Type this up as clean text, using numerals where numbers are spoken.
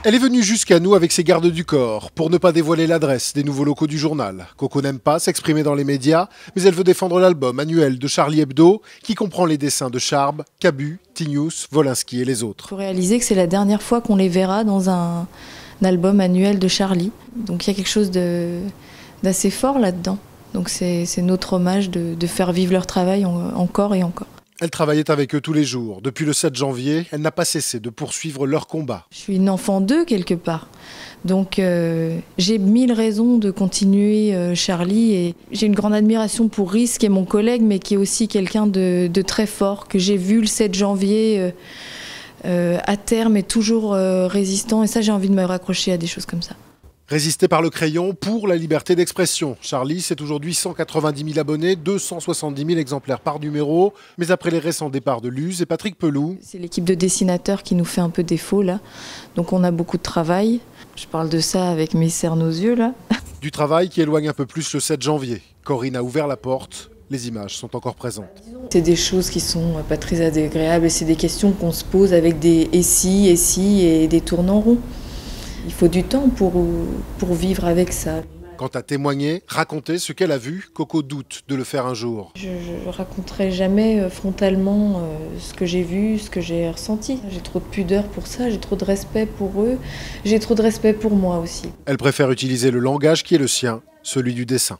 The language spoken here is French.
Elle est venue jusqu'à nous avec ses gardes du corps pour ne pas dévoiler l'adresse des nouveaux locaux du journal. Coco n'aime pas s'exprimer dans les médias, mais elle veut défendre l'album annuel de Charlie Hebdo qui comprend les dessins de Charb, Cabu, Tignous, Wolinski et les autres. Il faut réaliser que c'est la dernière fois qu'on les verra dans un album annuel de Charlie. Donc il y a quelque chose d'assez fort là-dedans. Donc c'est notre hommage de faire vivre leur travail encore et encore. Elle travaillait avec eux tous les jours. Depuis le 7 janvier, elle n'a pas cessé de poursuivre leur combat. Je suis une enfant d'eux quelque part. Donc j'ai 1000 raisons de continuer Charlie. Et j'ai une grande admiration pour Rhys, qui est mon collègue, mais qui est aussi quelqu'un de très fort, que j'ai vu le 7 janvier à terme et toujours résistant. Et ça, j'ai envie de me raccrocher à des choses comme ça. Résister par le crayon pour la liberté d'expression. Charlie, c'est aujourd'hui 190 000 abonnés, 270 000 exemplaires par numéro. Mais après les récents départs de Luz et Patrick Pelou... C'est l'équipe de dessinateurs qui nous fait un peu défaut là. Donc on a beaucoup de travail. Je parle de ça avec mes cernes aux yeux là. Du travail qui éloigne un peu plus le 7 janvier. Corinne a ouvert la porte. Les images sont encore présentes. C'est des choses qui sont pas très agréables et c'est des questions qu'on se pose avec des et si et des tournants ronds. Il faut du temps pour vivre avec ça. Quant à témoigner, raconter ce qu'elle a vu, Coco doute de le faire un jour. Je ne raconterai jamais frontalement ce que j'ai vu, ce que j'ai ressenti. J'ai trop de pudeur pour ça, j'ai trop de respect pour eux, j'ai trop de respect pour moi aussi. Elle préfère utiliser le langage qui est le sien, celui du dessin.